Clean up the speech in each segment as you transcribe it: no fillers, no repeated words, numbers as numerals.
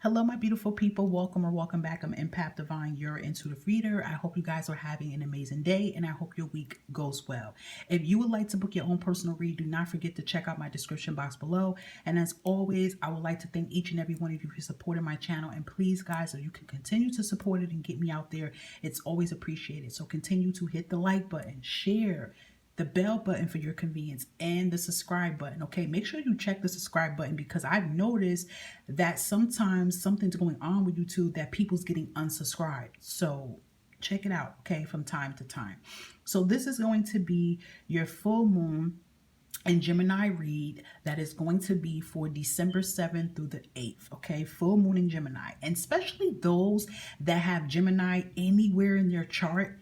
Hello, my beautiful people. Welcome or welcome back. I'm Empath Divine, your intuitive reader. I hope you guys are having an amazing day and I hope your week goes well. If you would like to book your own personal read, do not forget to check out my description box below. And as always, I would like to thank each and every one of you for supporting my channel. And please, guys, if you can continue to support it and get me out there, it's always appreciated. So continue to hit the like button, share, the bell button for your convenience, and the subscribe button. Okay, make sure you check the subscribe button because I've noticed that sometimes something's going on with YouTube that people's getting unsubscribed. So check it out, okay, from time to time. So this is going to be your full moon and Gemini read that is going to be for December 7th through the 8th, okay? Full moon in Gemini. And especially those that have Gemini anywhere in their chart,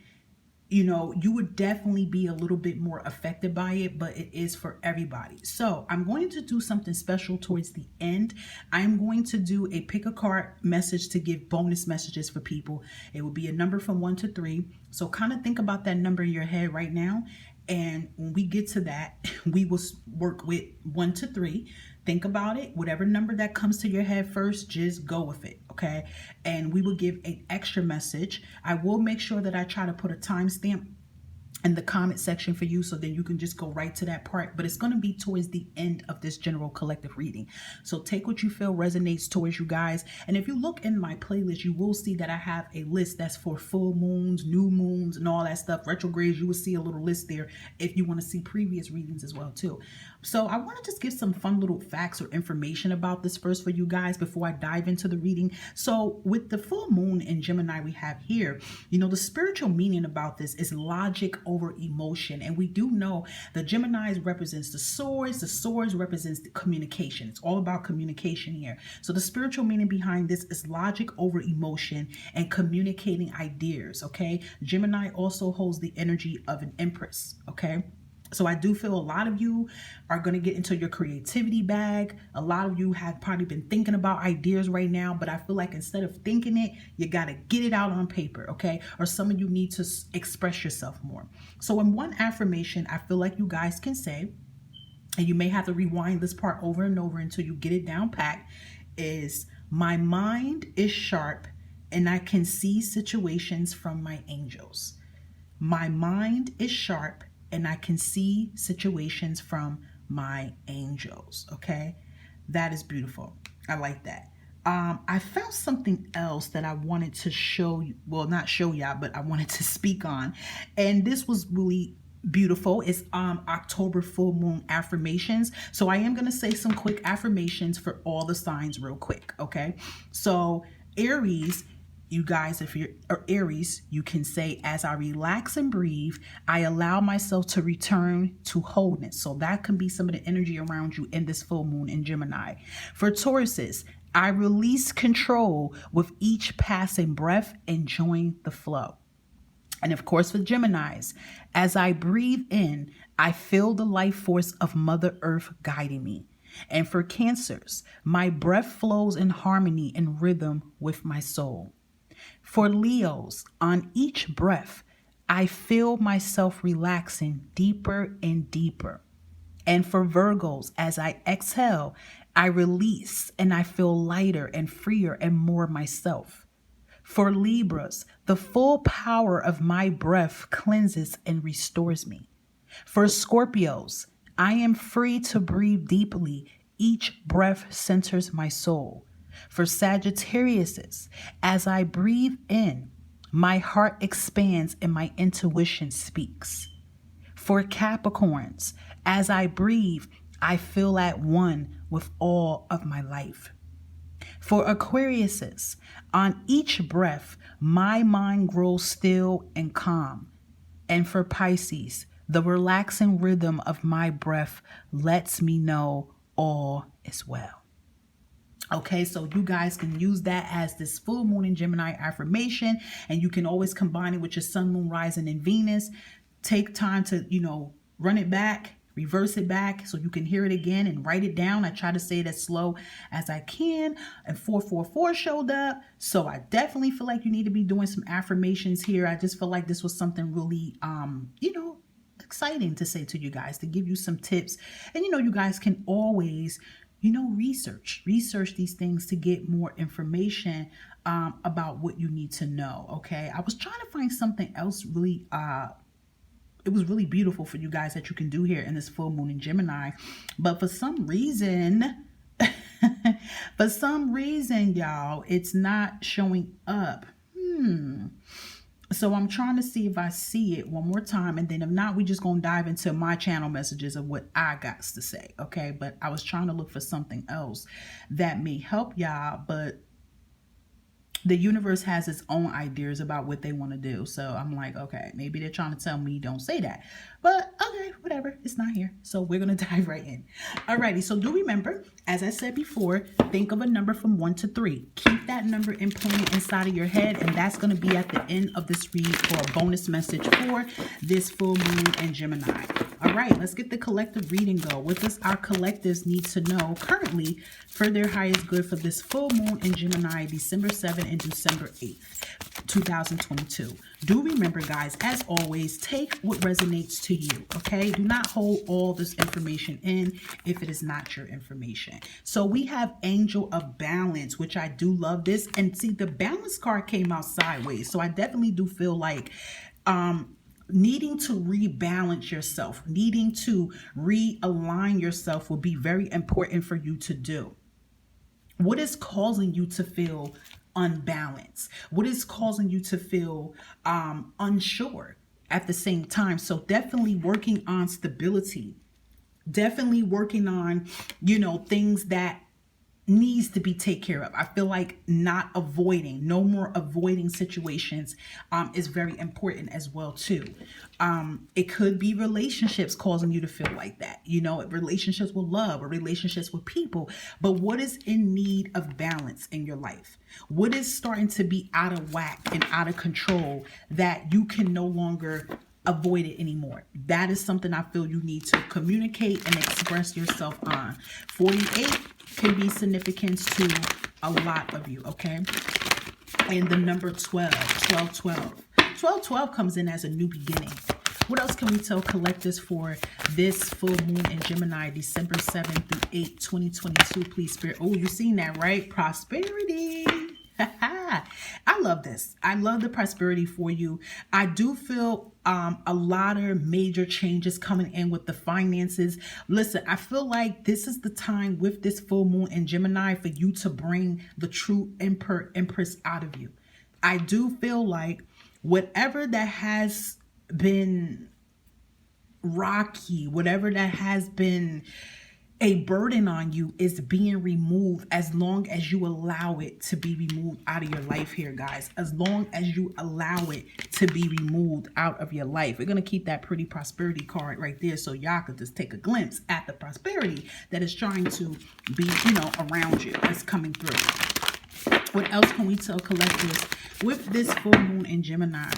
you know, you would definitely be a little bit more affected by it, but it is for everybody. So I'm going to do something special towards the end. I'm going to do a pick a card message to give bonus messages for people. It will be a number from 1 to 3. So kind of think about that number in your head right now. And when we get to that, we will work with 1 to 3. Think about it. Whatever number that comes to your head first, just go with it, okay? And we will give an extra message. I will make sure that I try to put a timestamp in the comment section for you so then you can just go right to that part, but it's going to be towards the end of this general collective reading. So take what you feel resonates towards you guys. And if you look in my playlist, you will see that I have a list that's for full moons, new moons, and all that stuff. Retrogrades, you will see a little list there if you want to see previous readings as well too. So I want to just give some fun little facts or information about this first for you guys before I dive into the reading. So with the full moon in Gemini we have here, you know, the spiritual meaning about this is logic over emotion. And we do know the Geminis represents the swords represents the communication. It's all about communication here. So the spiritual meaning behind this is logic over emotion and communicating ideas, okay? Gemini also holds the energy of an empress, okay? So I do feel a lot of you are going to get into your creativity bag. A lot of you have probably been thinking about ideas right now, but I feel like instead of thinking it, you got to get it out on paper, okay? Or some of you need to express yourself more. So in one affirmation, I feel like you guys can say, and you may have to rewind this part over and over until you get it down pat, is my mind is sharp and I can see situations from my angels. My mind is sharp and I can see situations from my angels, okay? That is beautiful. I like that. I found something else that I wanted to show you. Well, not show y'all, but I wanted to speak on. And this was really beautiful. It's October full moon affirmations. So I am going to say some quick affirmations for all the signs real quick, okay? So Aries, you guys, if you're Aries, you can say, as I relax and breathe, I allow myself to return to wholeness. So that can be some of the energy around you in this full moon in Gemini. For Tauruses, I release control with each passing breath, enjoying the flow. And of course, for Geminis, as I breathe in, I feel the life force of Mother Earth guiding me. And for Cancers, my breath flows in harmony and rhythm with my soul. For Leos, on each breath, I feel myself relaxing deeper and deeper. And for Virgos, as I exhale, I release and I feel lighter and freer and more myself. For Libras, the full power of my breath cleanses and restores me. For Scorpios, I am free to breathe deeply. Each breath centers my soul. For Sagittariuses, as I breathe in, my heart expands and my intuition speaks. For Capricorns, as I breathe, I feel at one with all of my life. For Aquariuses, on each breath, my mind grows still and calm. And for Pisces, the relaxing rhythm of my breath lets me know all is well. Okay, so you guys can use that as this full moon in Gemini affirmation, and you can always combine it with your sun, moon, rising, and Venus. Take time to, you know, run it back, reverse it back so you can hear it again and write it down. I try to say it as slow as I can. And 444 showed up. So I definitely feel like you need to be doing some affirmations here. I just feel like this was something really, you know, exciting to say to you guys, to give you some tips. And, you know, you guys can always research these things to get more information about what you need to know. Okay, I was trying to find something else really it was really beautiful for you guys that you can do here in this full moon in Gemini, but for some reason y'all, it's not showing up. So I'm trying to see if I see it one more time, and then if not, we just gonna dive into my channel messages of what I got to say. Okay, but I was trying to look for something else that may help y'all, but the universe has its own ideas about what they want to do. So I'm like, okay, maybe they're trying to tell me don't say that. But okay, whatever. It's not here. So we're going to dive right in. Alrighty. So do remember, as I said before, think of a number from 1 to 3. Keep that number implanted inside of your head. And that's going to be at the end of this read for a bonus message for this full moon in Gemini. All right, let's get the collective reading go. What does our collectives need to know currently for their highest good for this full moon in Gemini, December 7th and December 8th, 2022? Do remember, guys, as always, take what resonates to you, okay? Do not hold all this information in if it is not your information. So we have Angel of Balance, which I do love this. And see, the balance card came out sideways. So I definitely do feel like needing to rebalance yourself, needing to realign yourself will be very important for you to do. What is causing you to feel unbalanced? What is causing you to feel unsure at the same time? So definitely working on stability, definitely working on, things that needs to be taken care of. I feel like no more avoiding situations is very important as well too. It could be relationships causing you to feel like that, relationships with love or relationships with people. But what is in need of balance in your life? What is starting to be out of whack and out of control that you can no longer avoid it anymore? That is something I feel you need to communicate and express yourself on. 48 can be significance to a lot of you, okay? And the number 12 comes in as a new beginning. What else can we tell collectives for this full moon in Gemini, December 7th through 8th, 2022? Please, Spirit. Oh, you seen that, right? Prosperity. I love this. I love the prosperity for you. I do feel a lot of major changes coming in with the finances. Listen, I feel like this is the time with this full moon in Gemini for you to bring the true empress out of you. I do feel like whatever that has been rocky, whatever that has been a burden on you is being removed as long as you allow it to be removed out of your life here, guys. As long as you allow it to be removed out of your life. We're going to keep that pretty prosperity card right there so y'all could just take a glimpse at the prosperity that is trying to be, around you. That's coming through. What else can we tell collectives with this full moon in Gemini?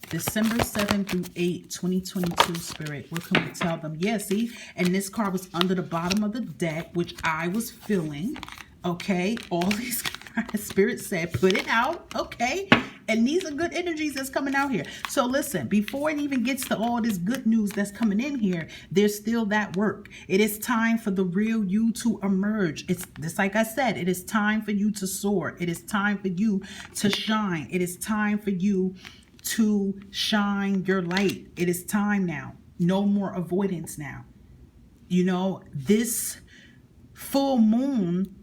December 7th through 8th, 2022, Spirit. What can we tell them? Yeah, see? And this card was under the bottom of the deck, which I was feeling. Okay? All these cards, Spirit said, put it out. Okay? And these are good energies that's coming out here. So listen, before it even gets to all this good news that's coming in here, there's still that work. It is time for the real you to emerge. It's just like I said, it is time for you to soar. It is time for you to shine. It is time for you to shine your light. It is time now. No more avoidance now. This full moon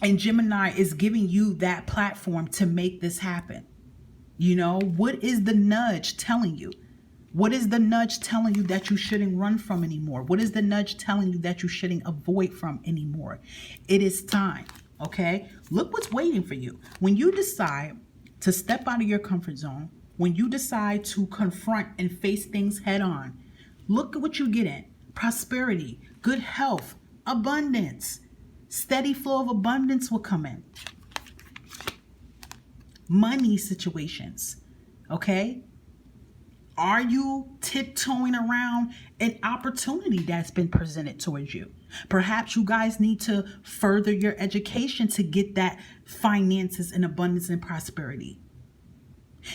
and Gemini is giving you that platform to make this happen. What is the nudge telling you? What is the nudge telling you that you shouldn't run from anymore? What is the nudge telling you that you shouldn't avoid from anymore? It is time, okay? Look what's waiting for you. When you decide to step out of your comfort zone, when you decide to confront and face things head on, look at what you get in. Prosperity, good health, abundance, steady flow of abundance will come in. Money situations, okay? Are you tiptoeing around an opportunity that's been presented towards you? Perhaps you guys need to further your education to get that finances and abundance and prosperity.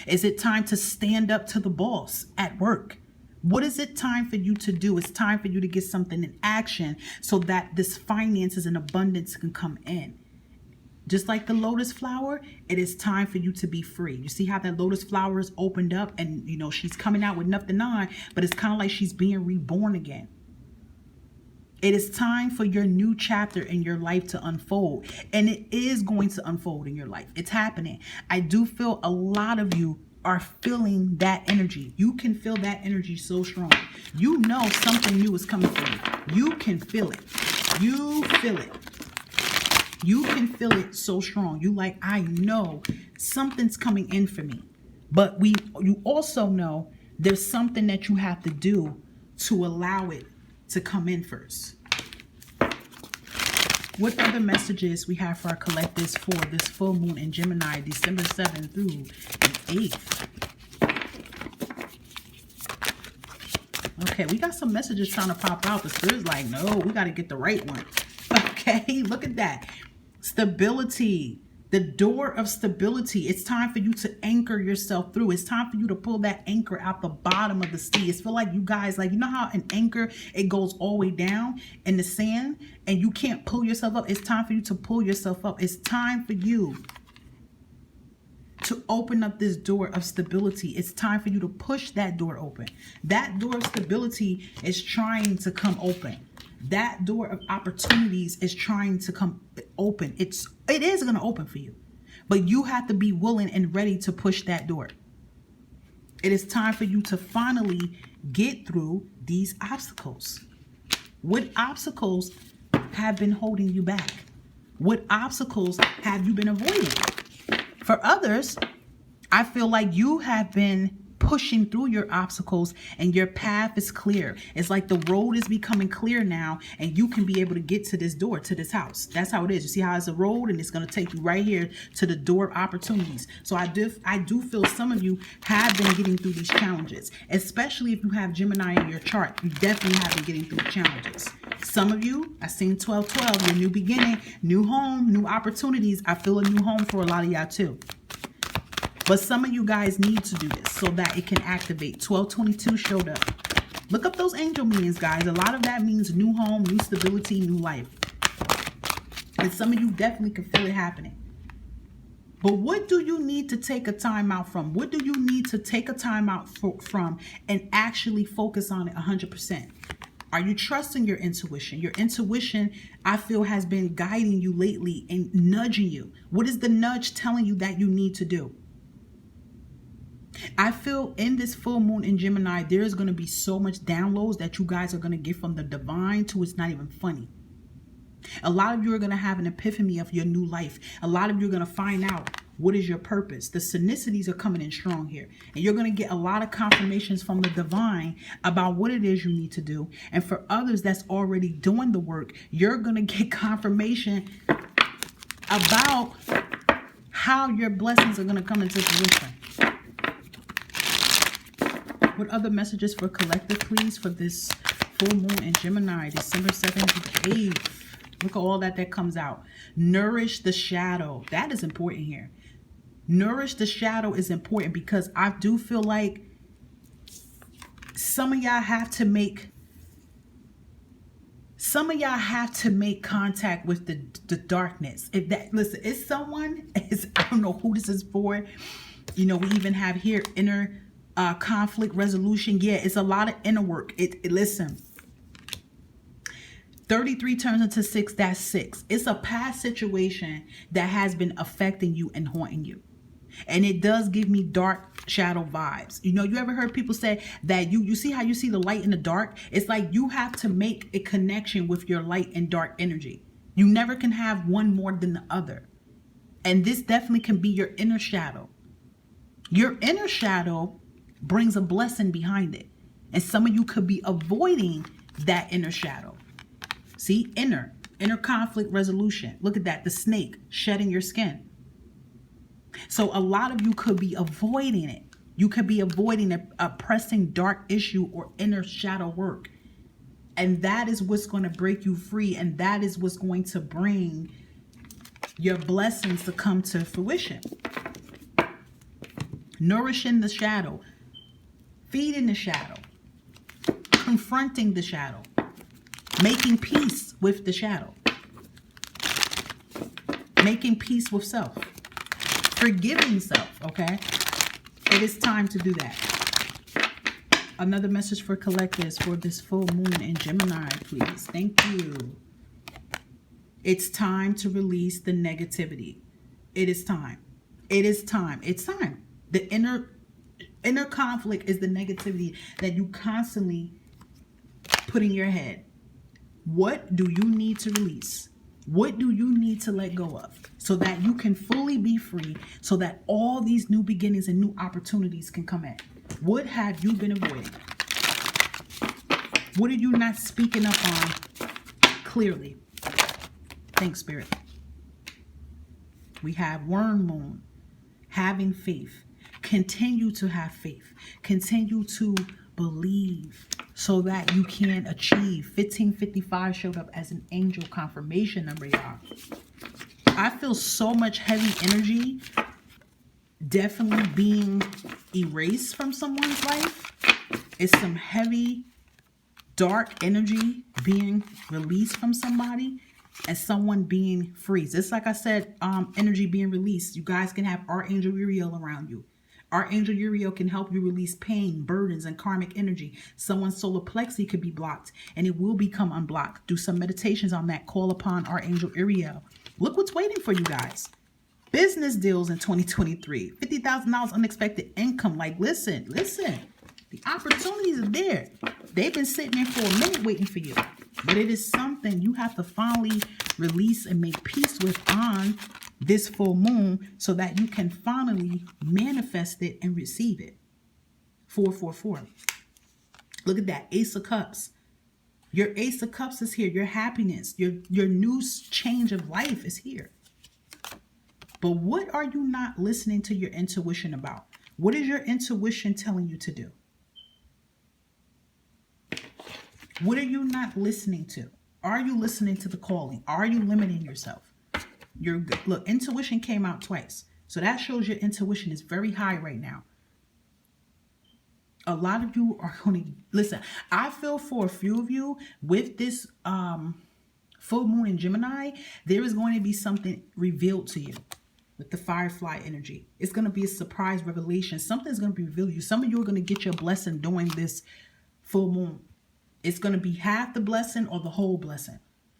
Is it time to stand up to the boss at work? What is it time for you to do? It's time for you to get something in action so that this finances and abundance can come in. Just like the lotus flower, it is time for you to be free. You see how that lotus flower is opened up and, you know, she's coming out with nothing on, but it's kind of like she's being reborn again. It is time for your new chapter in your life to unfold. And it is going to unfold in your life. It's happening. I do feel a lot of you are feeling that energy. You can feel that energy so strong. You know something new is coming for you. You can feel it. You feel it. You can feel it so strong. You like, I know something's coming in for me. But you also know there's something that you have to do to allow it to come in first. What other messages we have for our collectives for this full moon in Gemini, December 7th through the 8th? Okay, we got some messages trying to pop out. The Spirit's like, no, we got to get the right one. Okay, look at that. Stability. The door of stability. It's time for you to anchor yourself through. It's time for you to pull that anchor out the bottom of the sea. It's feel like you guys, like, you know how an anchor, it goes all the way down in the sand and you can't pull yourself up. It's time for you to pull yourself up. It's time for you to open up this door of stability. It's time for you to push that door open. That door of stability is trying to come open. That door of opportunities is trying to come open. It is going to open for you, but you have to be willing and ready to push that door. It is time for you to finally get through these obstacles. What obstacles have been holding you back? What obstacles have you been avoiding? For others, I feel like you have been pushing through your obstacles and your path is clear. It's like the road is becoming clear now and you can be able to get to this door, to this house. That's how it is. You see how it's a road and it's going to take you right here to the door of opportunities. So I do feel some of you have been getting through these challenges, especially if you have Gemini in your chart. You definitely have been getting through the challenges. Some of you, I seen 1212, your new beginning, new home, new opportunities. I feel a new home for a lot of y'all too. But some of you guys need to do this so that it can activate. 1222 showed up. Look up those angel meanings, guys. A lot of that means new home, new stability, new life. And some of you definitely can feel it happening. But what do you need to take a time out from? What do you need to take a time out from and actually focus on it 100%? Are you trusting your intuition? Your intuition, I feel, has been guiding you lately and nudging you. What is the nudge telling you that you need to do? I feel in this full moon in Gemini, there is going to be so much downloads that you guys are going to get from the divine to it's not even funny. A lot of you are going to have an epiphany of your new life. A lot of you are going to find out what is your purpose. The synchronicities are coming in strong here. And you're going to get a lot of confirmations from the divine about what it is you need to do. And for others that's already doing the work, you're going to get confirmation about how your blessings are going to come into fruition. What other messages for collective, please, for this full moon in Gemini, December 7th to 8th? Look at all that comes out. Nourish the shadow. That is important here. Nourish the shadow is important because I do feel like some of y'all have to make contact with the darkness. If that, listen, it's someone, I don't know who this is for. You know, we even have here inner conflict resolution. Yeah, it's a lot of inner work. Listen, 33 turns into 6. That's 6. It's a past situation that has been affecting you and haunting you. And it does give me dark shadow vibes. You know, you ever heard people say that you see how you see the light in the dark? It's like you have to make a connection with your light and dark energy. You never can have one more than the other. And this definitely can be your inner shadow. Your inner shadow brings a blessing behind it. And some of you could be avoiding that inner shadow. See, inner conflict resolution. Look at that, the snake shedding your skin. So a lot of you could be avoiding it. You could be avoiding a pressing dark issue or inner shadow work. And that is what's going to break you free. And that is what's going to bring your blessings to come to fruition. Nourishing the shadow. Feeding the shadow. confronting the shadow, making peace with the shadow, making peace with self, forgiving self, okay? It is time to do that. Another message for collectors for this full moon in Gemini, please. Thank you. It's time to release the negativity. It is time. It is time. It's time. The inner conflict is the negativity that you constantly put in your head. What do you need to release? What do you need to let go of so that you can fully be free, so that all these new beginnings and new opportunities can come in? What have you been avoiding? What are you not speaking up on clearly? Thanks, Spirit. We have Worm Moon, having faith. Continue to have faith. Continue to believe so that you can achieve. 1555 showed up as an angel confirmation number, y'all. I feel so much heavy energy definitely being erased from someone's life. It's some heavy, dark energy being released from somebody and someone being free. Just like I said, energy being released. You guys can have Archangel Uriel around you. Archangel Uriel can help you release pain, burdens, and karmic energy. Someone's solar plexus could be blocked, and it will become unblocked. Do some meditations on that. Call upon Archangel Uriel. Look what's waiting for you guys. Business deals in 2023. $50,000 unexpected income. Like, listen. The opportunities are there. They've been sitting there for a minute waiting for you. But it is something you have to finally release and make peace with on this full moon so that you can finally manifest it and receive it. 444. Look at that. Ace of Cups. Your Ace of Cups is here. Your happiness, your new change of life is here. But what are you not listening to your intuition about? What is your intuition telling you to do? What are you not listening to? Are you listening to the calling? Are you limiting yourself? You're good. Look, intuition came out twice. So that shows your intuition is very high right now. A lot of you are going to listen. I feel for a few of you with this full moon in Gemini, there is going to be something revealed to you with the firefly energy. It's going to be a surprise revelation. Something's going to be revealed to you. Some of you are going to get your blessing during this full moon. It's going to be half the blessing or the whole blessing.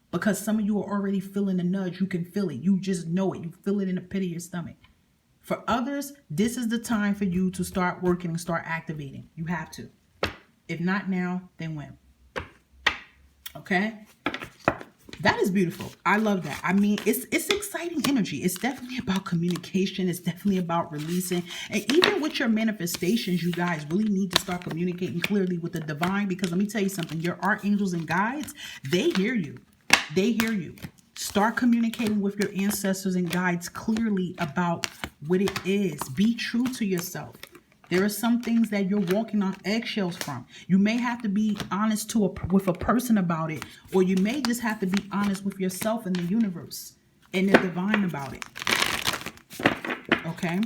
Because some of you are already feeling the nudge. You can feel it. You just know it. You feel it in the pit of your stomach. For others, this is the time for you to start working and start activating. You have to. If not now, then when? Okay? That is beautiful. I love that. I mean, it's exciting energy. It's definitely about communication. It's definitely about releasing. And even with your manifestations, you guys really need to start communicating clearly with the divine. Because let me tell you something. Your archangels and guides, they hear you. They hear you. Start communicating with your ancestors and guides clearly about what it is. Be true to yourself. There are some things that you're walking on eggshells from. You may have to be honest with a person about it, or you may just have to be honest with yourself and the universe and the divine about it. Okay?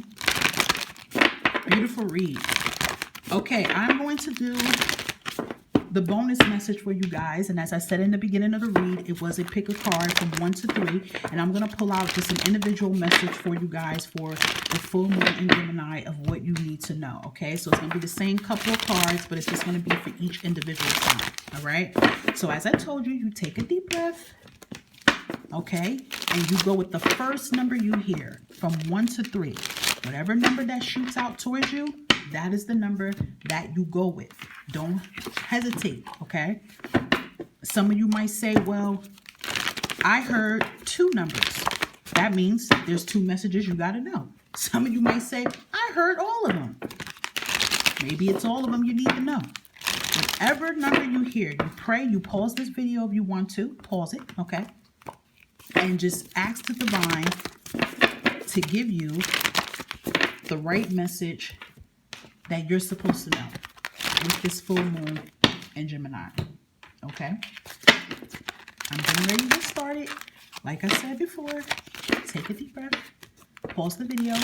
Beautiful read. Okay, I'm going to do the bonus message for you guys. And as I said in the beginning of the read, it was a pick a card from 1 to 3. And I'm going to pull out just an individual message for you guys for the full moon in Gemini of what you need to know. Okay, so it's going to be the same couple of cards, but it's just going to be for each individual sign. All right. So as I told you, you take a deep breath. Okay. And you go with the first number you hear from 1 to 3. Whatever number that shoots out towards you, that is the number that you go with. Don't hesitate, okay? Some of you might say, well, I heard 2 numbers. That means there's 2 messages you got to know. Some of you might say, I heard all of them. Maybe it's all of them you need to know. Whatever number you hear, you pray, you pause this video if you want to. Pause it, okay? And just ask the divine to give you the right message that you're supposed to know with this full moon in Gemini. Okay? I'm getting ready to get started. Like I said before, take a deep breath, pause the video,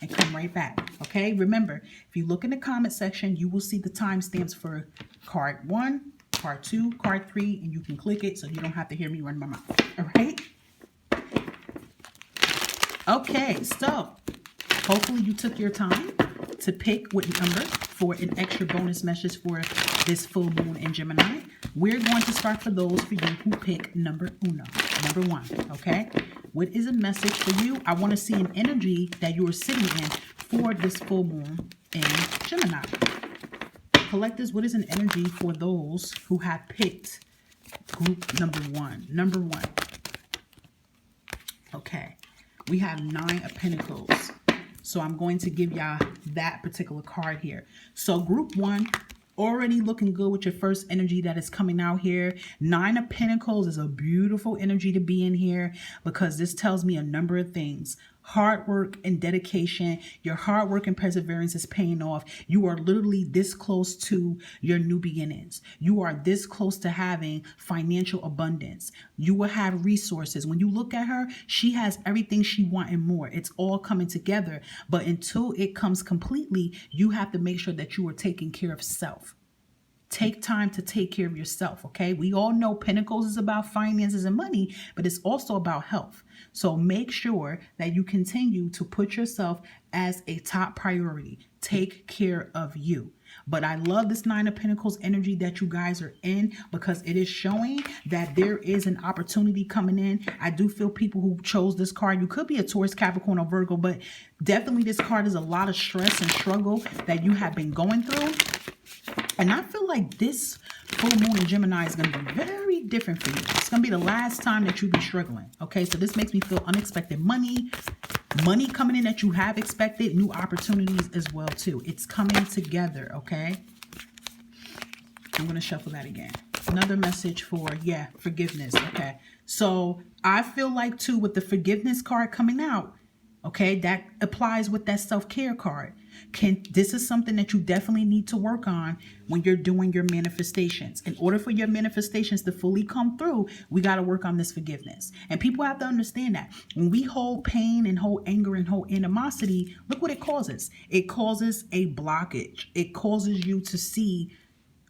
and come right back. Okay? Remember, if you look in the comment section, you will see the timestamps for card 1, card 2, card 3, and you can click it so you don't have to hear me run my mouth. All right? Okay, so hopefully you took your time to pick what number for an extra bonus message for this full moon in Gemini. We're going to start for those for you who pick number 1, okay? What is a message for you? I want to see an energy that you are sitting in for this full moon in Gemini. Collectors, what is an energy for those who have picked group number 1? Number 1. Okay. We have 9 of Pentacles. So I'm going to give y'all that particular card here. So group 1, already looking good with your first energy that is coming out here. 9 of Pentacles is a beautiful energy to be in here because this tells me a number of things. Hard work and dedication. Your hard work and perseverance is paying off. You are literally this close to your new beginnings. You are this close to having financial abundance. You will have resources. When you look at her, she has everything she wants and more. It's all coming together. But until it comes completely, you have to make sure that you are taking care of self. Take time to take care of yourself, okay? We all know Pentacles is about finances and money, but it's also about health. So make sure that you continue to put yourself as a top priority. Take care of you. But I love this 9 of Pentacles energy that you guys are in because it is showing that there is an opportunity coming in. I do feel people who chose this card, you could be a Taurus, Capricorn, or Virgo, but definitely this card is a lot of stress and struggle that you have been going through. And I feel like this full moon in Gemini is going to be very different for you. It's going to be the last time that you be struggling. Okay, so this makes me feel unexpected money coming in that you have expected, new opportunities as well too. It's coming together, okay? I'm going to shuffle that again. Another message for, forgiveness, okay? So I feel like too with the forgiveness card coming out, okay, that applies with that self-care card. This is something that you definitely need to work on when you're doing your manifestations. In order for your manifestations to fully come through, we got to work on this forgiveness. And people have to understand that when we hold pain and hold anger and hold animosity, look what it causes. It causes a blockage. It causes you to see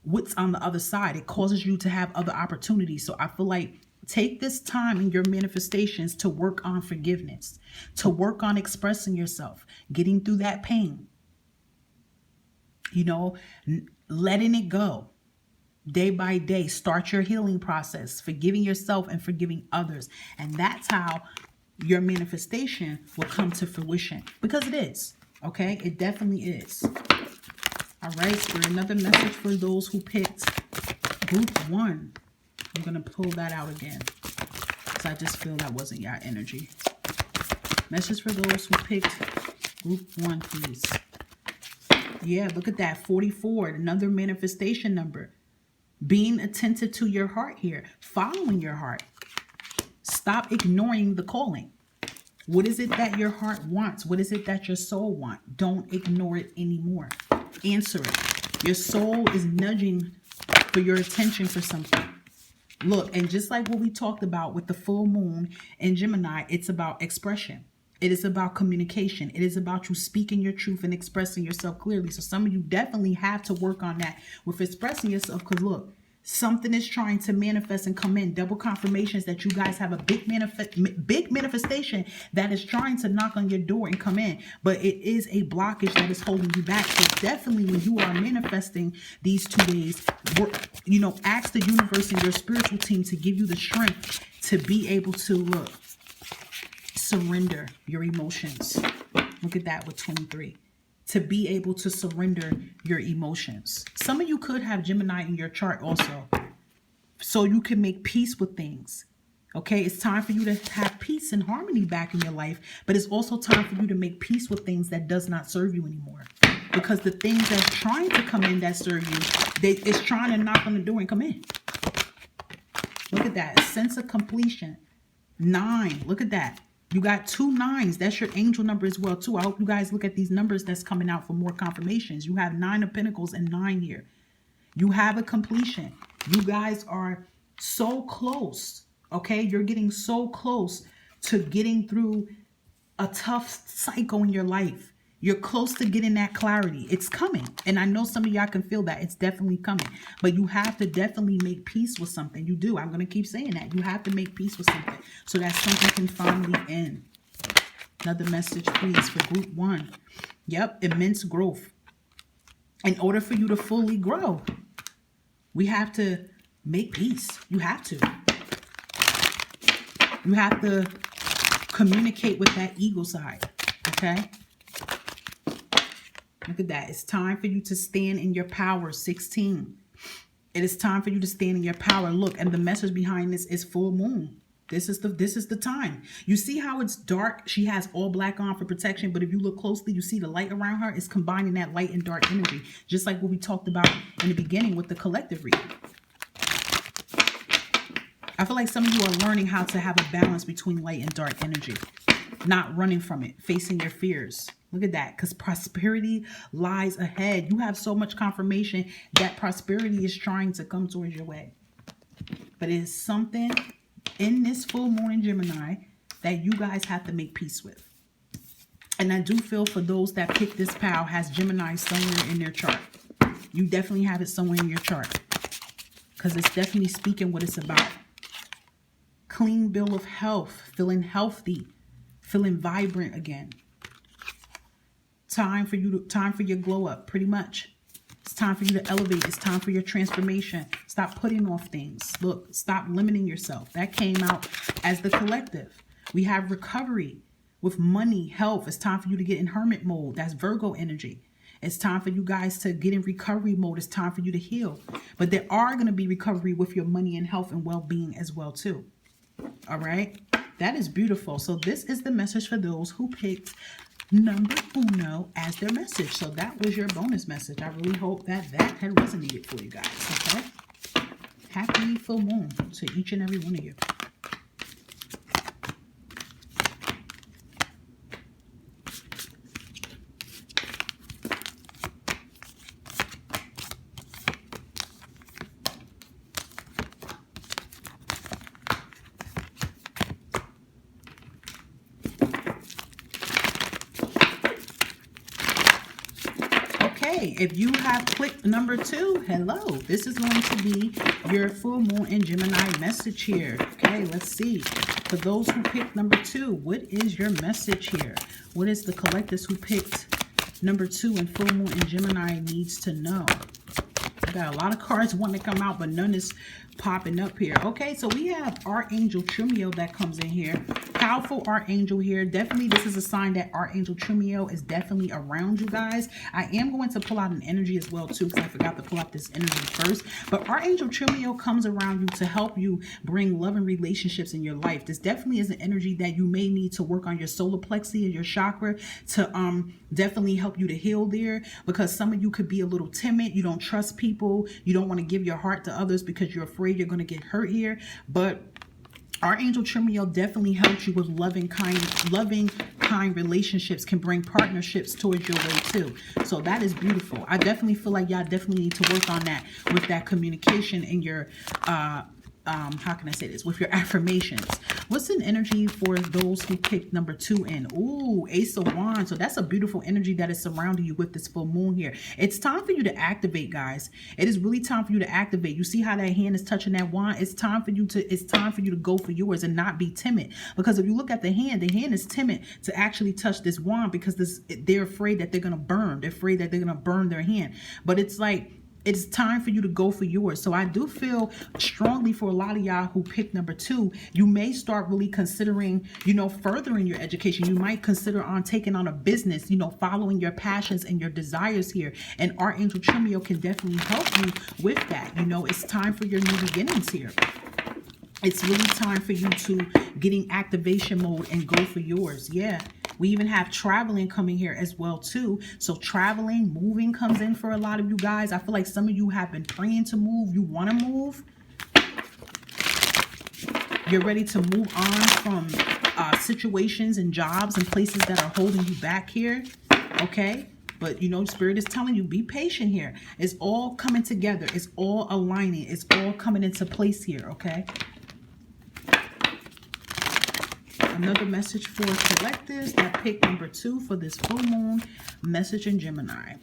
what's on the other side. It causes you to have other opportunities. So I feel like take this time in your manifestations to work on forgiveness, to work on expressing yourself, getting through that pain, letting it go day by day. Start your healing process, forgiving yourself and forgiving others. And that's how your manifestation will come to fruition because it is. Okay, it definitely is. All right, so another message for those who picked group 1. I'm going to pull that out again because I just feel that wasn't your energy. Message for those who picked group 1, please. Yeah, look at that. 44, another manifestation number. Being attentive to your heart here. Following your heart. Stop ignoring the calling. What is it that your heart wants? What is it that your soul wants? Don't ignore it anymore. Answer it. Your soul is nudging for your attention for something. Look, and just like what we talked about with the full moon in Gemini, it's about expression. It is about communication. It is about you speaking your truth and expressing yourself clearly. So some of you definitely have to work on that with expressing yourself because look, something is trying to manifest and come in. Double confirmations that you guys have a big manifestation that is trying to knock on your door and come in. But it is a blockage that is holding you back. So definitely when you are manifesting these 2 days, ask the universe and your spiritual team to give you the strength to be able to surrender your emotions. Look at that with 23. To be able to surrender your emotions. Some of you could have Gemini in your chart also. So you can make peace with things. Okay, it's time for you to have peace and harmony back in your life. But it's also time for you to make peace with things that does not serve you anymore. Because the things that's trying to come in that serve you, it's trying to knock on the door and come in. Look at that. A sense of completion. 9. Look at that. You got 2 9s. That's your angel number as well, too. I hope you guys look at these numbers that's coming out for more confirmations. You have 9 of Pentacles and 9 here. You have a completion. You guys are so close, okay? You're getting so close to getting through a tough cycle in your life. You're close to getting that clarity. It's coming. And I know some of y'all can feel that. It's definitely coming. But you have to definitely make peace with something. You do. I'm going to keep saying that. You have to make peace with something so that something can finally end. Another message, please, for group 1. Yep, immense growth. In order for you to fully grow, we have to make peace. You have to. You have to communicate with that ego side. Okay? Look at that. It's time for you to stand in your power. 16. It is time for you to stand in your power. Look, and the message behind this is full moon. This is the time. You see how it's dark? She has all black on for protection, but if you look closely, you see the light around her is combining that light and dark energy, just like what we talked about in the beginning with the collective reading. I feel like some of you are learning how to have a balance between light and dark energy, not running from it, facing your fears. Look at that, because prosperity lies ahead. You have so much confirmation that prosperity is trying to come towards your way. But it is something in this full moon in Gemini that you guys have to make peace with. And I do feel for those that pick this pal has Gemini somewhere in their chart. You definitely have it somewhere in your chart, because it's definitely speaking what it's about. Clean bill of health, feeling healthy, feeling vibrant again. Time for your glow up, pretty much. It's time for you to elevate. It's time for your transformation. Stop putting off things. Look, stop limiting yourself. That came out as the collective. We have recovery with money, health. It's time for you to get in hermit mode. That's Virgo energy. It's time for you guys to get in recovery mode. It's time for you to heal. But there are going to be recovery with your money and health and well-being as well too. All right. That is beautiful. So this is the message for those who picked number 1 as their message. So that was your bonus message. I really hope that had resonated for you guys. Okay. Happy full moon to each and every one of you. If you have clicked number 2, hello. This is going to be your full moon in Gemini message here. Okay, let's see. For those who picked number 2, what is your message here? What is the collectives who picked number 2 and full moon in Gemini needs to know? I got a lot of cards wanting to come out, but none is popping up here. Okay, so we have Archangel Trumio that comes in here. Powerful Archangel here. Definitely, this is a sign that Archangel Trumio is definitely around you guys. I am going to pull out an energy as well too, because I forgot to pull out this energy first. But Archangel Trumio comes around you to help you bring love and relationships in your life. This definitely is an energy that you may need to work on your solar plexus and your chakra to definitely help you to heal there, because some of you could be a little timid. You don't trust people. You don't want to give your heart to others because you're afraid you're going to get hurt here. But Archangel Trumio definitely helps you with loving, kind relationships, can bring partnerships towards your way too. So that is beautiful. I definitely feel like y'all definitely need to work on that with that communication in your how can I say this, with your affirmations. What's an energy for those who picked number 2 in? Ooh, Ace of Wands. So that's a beautiful energy that is surrounding you with this full moon here. It's time for you to activate, guys. It is really time for you to activate. You see how that hand is touching that wand? It's time for you to go for yours and not be timid. Because if you look at the hand is timid to actually touch this wand because they're afraid that they're gonna burn. They're afraid that they're gonna burn their hand. But it's like, it's time for you to go for yours. So I do feel strongly for a lot of y'all who picked number 2, you may start really considering, furthering your education. You might consider on taking on a business, following your passions and your desires here. And Archangel Trumio can definitely help you with that. It's time for your new beginnings here. It's really time for you to get in activation mode and go for yours. Yeah. We even have traveling coming here as well too. So traveling, moving comes in for a lot of you guys. I feel like some of you have been praying to move. You want to move. You're ready to move on from situations and jobs and places that are holding you back here. Okay. But, Spirit is telling you, be patient here. It's all coming together. It's all aligning. It's all coming into place here. Okay. Another message for collectives that pick number 2 for this full moon message in Gemini.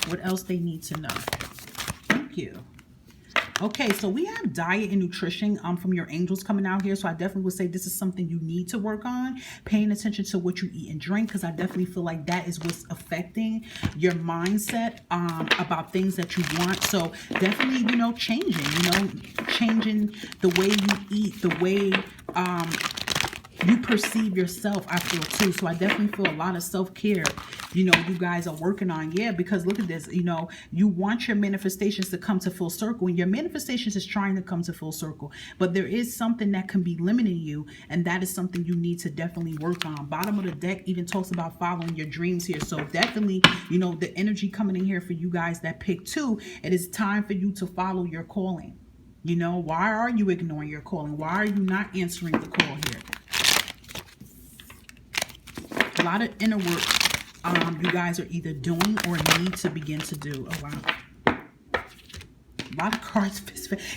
What else they need to know? Thank you. Okay, so we have diet and nutrition from your angels coming out here. So I definitely would say this is something you need to work on. Paying attention to what you eat and drink, because I definitely feel like that is what's affecting your mindset about things that you want. So definitely, changing the way you eat, the way you perceive yourself, I feel too. So I definitely feel a lot of self-care, you guys are working on. Yeah, because look at this, you want your manifestations to come to full circle, and your manifestations is trying to come to full circle. But there is something that can be limiting you, and that is something you need to definitely work on. Bottom of the deck even talks about following your dreams here. So definitely, the energy coming in here for you guys that pick 2, it is time for you to follow your calling. Why are you ignoring your calling? Why are you not answering the call here? A lot of inner work you guys are either doing or need to begin to do. Oh, wow. A lot of cards.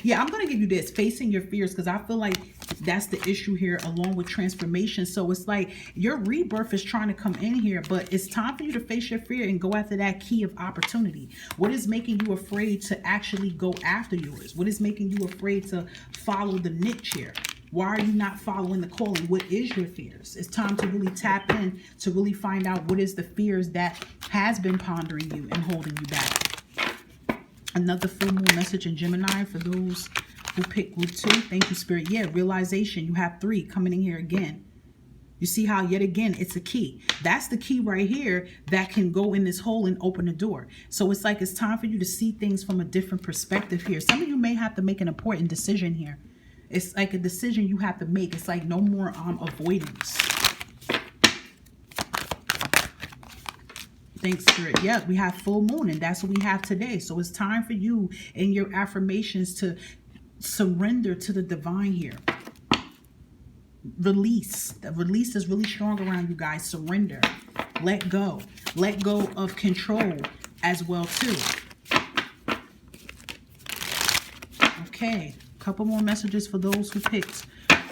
Yeah, I'm going to give you this. Facing your fears, because I feel like that's the issue here, along with transformation. So it's like your rebirth is trying to come in here, but it's time for you to face your fear and go after that key of opportunity. What is making you afraid to actually go after yours? What is making you afraid to follow the niche here? Why are you not following the calling? What is your fears? It's time to really tap in to really find out what is the fears that has been pondering you and holding you back. Another full moon message in Gemini for those who pick group 2. Thank you, Spirit. Yeah, realization. You have 3 coming in here again. You see how, yet again, it's a key. That's the key right here that can go in this hole and open the door. So it's like it's time for you to see things from a different perspective here. Some of you may have to make an important decision here. It's like a decision you have to make. It's like no more avoidance. Thanks, Spirit. Yeah, we have full moon, and that's what we have today. So it's time for you in your affirmations to surrender to the divine here. Release. The release is really strong around you guys. Surrender. Let go. Let go of control as well, too. Okay. Couple more messages for those who picked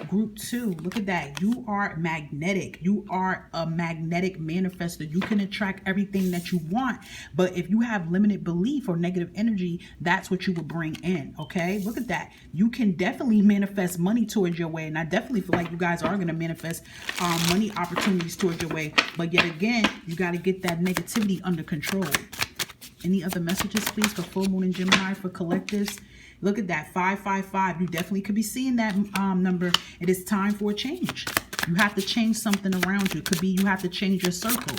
group 2. Look at that. You are magnetic. You are a magnetic manifester. You can attract everything that you want. But if you have limited belief or negative energy, that's what you will bring in. Okay. Look at that. You can definitely manifest money towards your way. And I definitely feel like you guys are going to manifest money opportunities towards your way. But yet again, you got to get that negativity under control. Any other messages, please, for full moon in Gemini for collectives? Look at that, 555. You definitely could be seeing that number. It is time for a change. You have to change something around you. It could be you have to change your circle.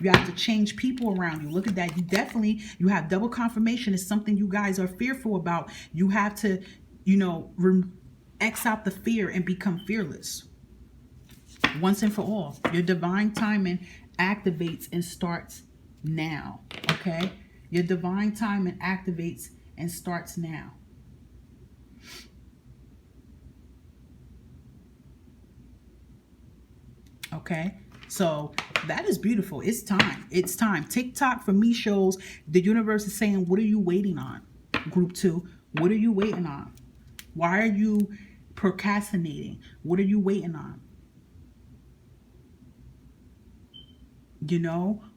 You have to change people around you. Look at that. You have double confirmation. It's something you guys are fearful about. You have to, X out the fear and become fearless. Once and for all. Your divine timing activates and starts now. Okay? Your divine timing activates and starts now. Okay, so that is beautiful. It's time. It's time. TikTok for me shows the universe is saying, what are you waiting on? Group 2, what are you waiting on? Why are you procrastinating? What are you waiting on?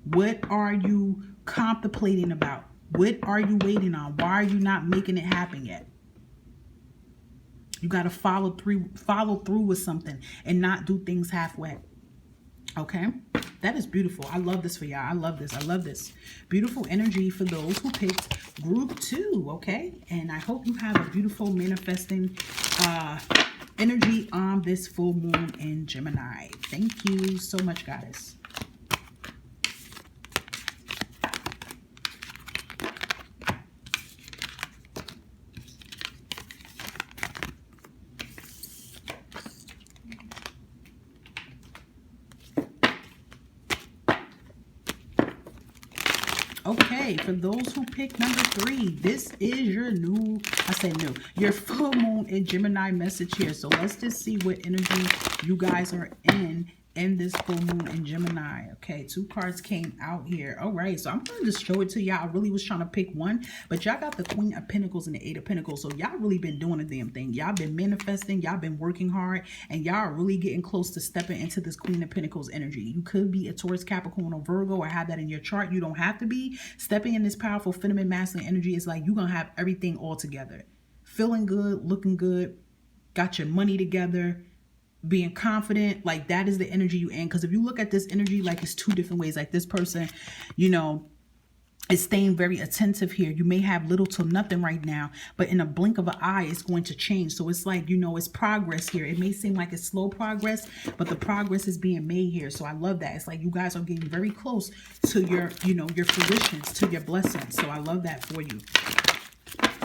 What are you contemplating about? What are you waiting on? Why are you not making it happen yet? You got to follow through with something and not do things halfway. Okay? That is beautiful. I love this for y'all. I love this. I love this. Beautiful energy for those who picked group 2. Okay? And I hope you have a beautiful manifesting energy on this full moon in Gemini. Thank you so much, guys. Okay, for those who picked number 3, this is your your full moon in Gemini message here. So let's just see what energy you guys are in in this full moon in Gemini. Okay, 2 cards came out here. All right, so I'm going to just show it to y'all. I really was trying to pick one, but y'all got the Queen of Pentacles and the 8 of Pentacles. So y'all really been doing a damn thing. Y'all been manifesting. Y'all been working hard, and y'all are really getting close to stepping into this Queen of Pentacles energy. You could be a Taurus, Capricorn, or Virgo, or have that in your chart. You don't have to be. Stepping in this powerful feminine masculine energy is like you're going to have everything all together. Feeling good, looking good, got your money together, being confident. Like that is the energy you in. Because if you look at this energy, like it's 2 different ways. Like this person, you know, is staying very attentive here. You may have little to nothing right now, but in a blink of an eye, it's going to change. So it's like, you know, it's progress here. It may seem like it's slow progress, but the progress is being made here. So I love that. It's like you guys are getting very close to your, you know, your fruitions, to your blessings. So I love that for you.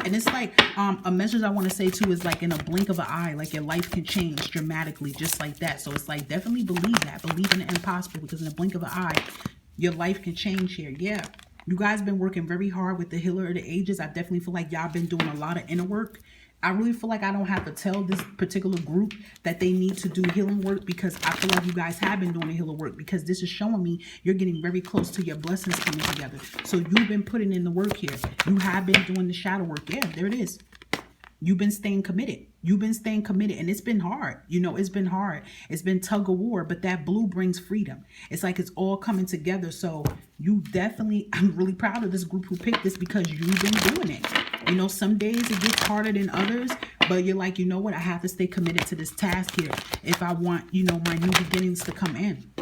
And it's like a message I want to say too is like in a blink of an eye, like your life can change dramatically just like that. So it's like definitely believe that. Believe in the impossible, because in a blink of an eye, your life can change here. Yeah. You guys been working very hard with the Healer of the Ages. I definitely feel like y'all been doing a lot of inner work. I really feel like I don't have to tell this particular group that they need to do healing work, because I feel like you guys have been doing the healing work, because this is showing me you're getting very close to your blessings coming together. So you've been putting in the work here. You have been doing the shadow work. Yeah, there it is. You've been staying committed. You've been staying committed, and it's been hard. You know, it's been hard. It's been tug of war, but that blue brings freedom. It's like it's all coming together. So you definitely, I'm really proud of this group who picked this, because you've been doing it. You know, some days it gets harder than others, but you're like, you know what? I have to stay committed to this task here if I want, you know, my new beginnings to come in.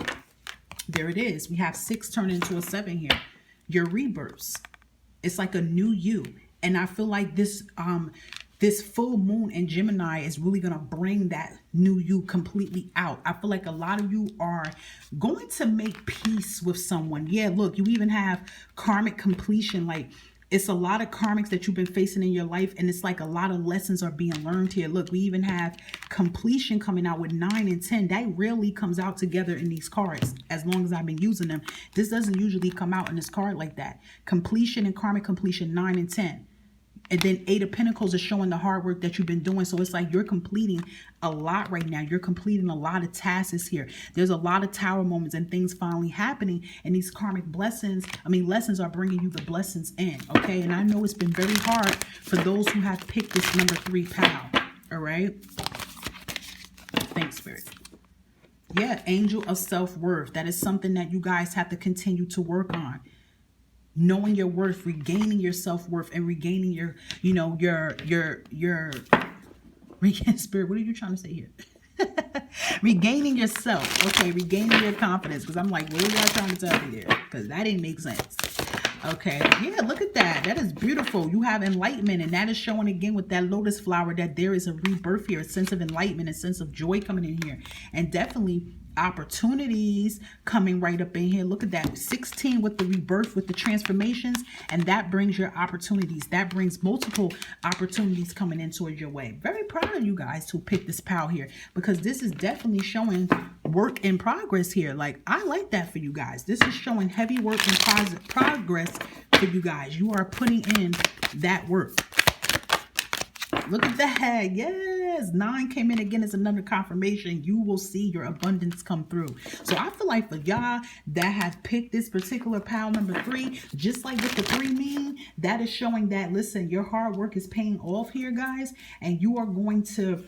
There it is. We have 6 turned into a 7 here. Your rebirths. It's like a new you. And I feel like this full moon in Gemini is really going to bring that new you completely out. I feel like a lot of you are going to make peace with someone. Yeah, look, you even have karmic completion. Like, it's a lot of karmics that you've been facing in your life, and it's like a lot of lessons are being learned here. Look, we even have completion coming out with 9 and 10. That rarely comes out together in these cards as long as I've been using them. This doesn't usually come out in this card like that. Completion and karmic completion, 9 and 10. And then 8 of Pentacles is showing the hard work that you've been doing. So it's like you're completing a lot right now. You're completing a lot of tasks here. There's a lot of tower moments and things finally happening. And these karmic blessings, lessons are bringing you the blessings in. Okay. And I know it's been very hard for those who have picked this number 3 pal. All right. Thanks, Spirit. Yeah. Angel of self-worth. That is something that you guys have to continue to work on. Knowing your worth, regaining your self-worth, and regaining your, you know, your Spirit, what are you trying to say here? Regaining yourself. Okay, regaining your confidence. Because I'm like, what are y'all trying to tell me there? Because that didn't make sense. Okay, yeah, look at that. That is beautiful. You have enlightenment, and that is showing again with that lotus flower that there is a rebirth here, a sense of enlightenment, a sense of joy coming in here. And definitely opportunities coming right up in here. Look at that. 16 with the rebirth, with the transformations, and that brings your opportunities. That brings multiple opportunities coming in towards your way. Very proud of you guys who picked this pal here, because this is definitely showing work in progress here. Like, I like that for you guys. This is showing heavy work in progress for you guys. You are putting in that work. Look at that. Yes. 9 came in again as another confirmation. You will see your abundance come through. So I feel like for y'all that have picked this particular pile number 3, just like with the 3 mean, that is showing that, listen, your hard work is paying off here, guys. And you are going to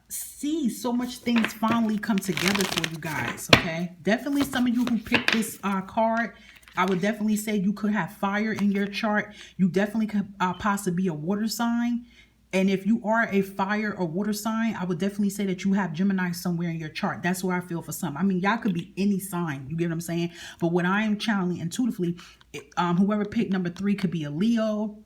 see so much things finally come together for you guys. Okay. Definitely some of you who picked this card, I would definitely say you could have fire in your chart. You definitely could possibly be a water sign. And if you are a fire or water sign, I would definitely say that you have Gemini somewhere in your chart. That's where I feel for some. I mean, y'all could be any sign. You get what I'm saying? But what I am channeling intuitively, whoever picked number 3 could be a Leo,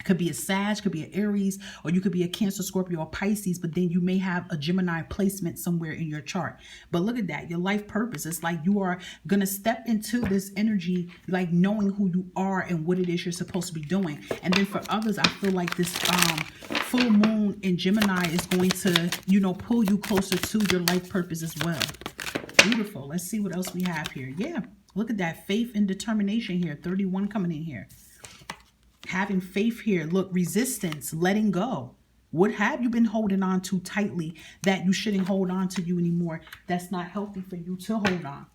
could be a Sag, could be an Aries, or you could be a Cancer, Scorpio, or Pisces, but then you may have a Gemini placement somewhere in your chart. But look at that, your life purpose. It's like you are going to step into this energy, like knowing who you are and what it is you're supposed to be doing. And then for others, I feel like this full moon in Gemini is going to, you know, pull you closer to your life purpose as well. Beautiful. Let's see what else we have here. Yeah, look at that, faith and determination here. 31 coming in here. Having faith here. Look, resistance, letting go. What have you been holding on to tightly that you shouldn't hold on to you anymore? That's not healthy for you to hold on.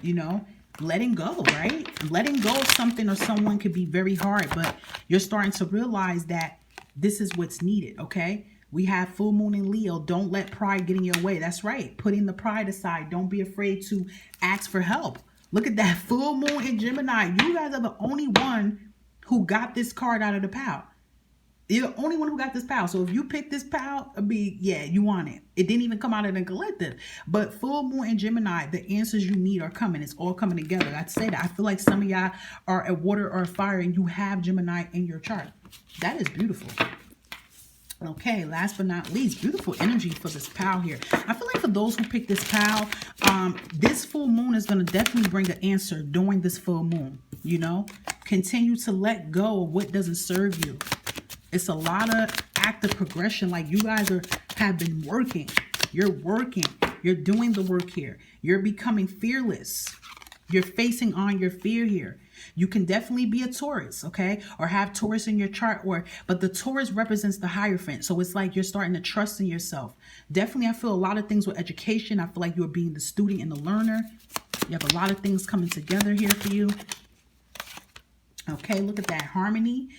You know, letting go, right? Letting go of something or someone could be very hard, but you're starting to realize that this is what's needed, okay? We have full moon in Leo. Don't let pride get in your way. That's right. Putting the pride aside. Don't be afraid to ask for help. Look at that full moon in Gemini. You guys are the only one who got this card out of the pile. You're the only one who got this pile. So if you pick this pile, yeah, you want it. It didn't even come out of the collective. But full moon and Gemini, the answers you need are coming. It's all coming together. I'd say that. I feel like some of y'all are at water or fire and you have Gemini in your chart. That is beautiful. Okay, last but not least, beautiful energy for this pile here. I feel like for those who pick this pile, this full moon is going to definitely bring an answer during this full moon. You know, continue to let go of what doesn't serve you. It's a lot of active progression. Like you guys have been working. You're working. You're doing the work here. You're becoming fearless. You're facing on your fear here. You can definitely be a Taurus, okay? Or have Taurus in your chart, but the Taurus represents the Hierophant. So it's like you're starting to trust in yourself. Definitely, I feel a lot of things with education. I feel like you're being the student and the learner. You have a lot of things coming together here for you. Okay, look at that harmony.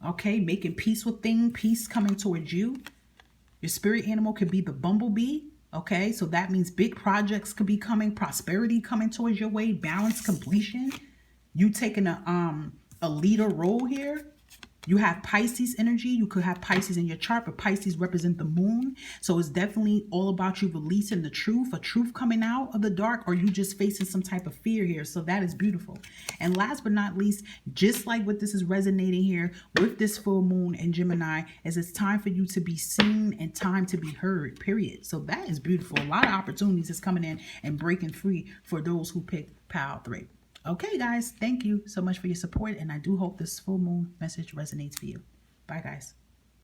Okay, making peace with things, peace coming towards you. Your spirit animal could be the bumblebee. Okay, so that means big projects could be coming, prosperity coming towards your way, balance, completion. You taking a leader role here. You have Pisces energy. You could have Pisces in your chart, but Pisces represent the moon. So it's definitely all about you releasing the truth, a truth coming out of the dark, or you just facing some type of fear here. So that is beautiful. And last but not least, just like what this is resonating here with this full moon in Gemini, is it's time for you to be seen and time to be heard, period. So that is beautiful. A lot of opportunities is coming in and breaking free for those who picked Pile 3. Okay, guys, thank you so much for your support, and I do hope this full moon message resonates for you. Bye, guys.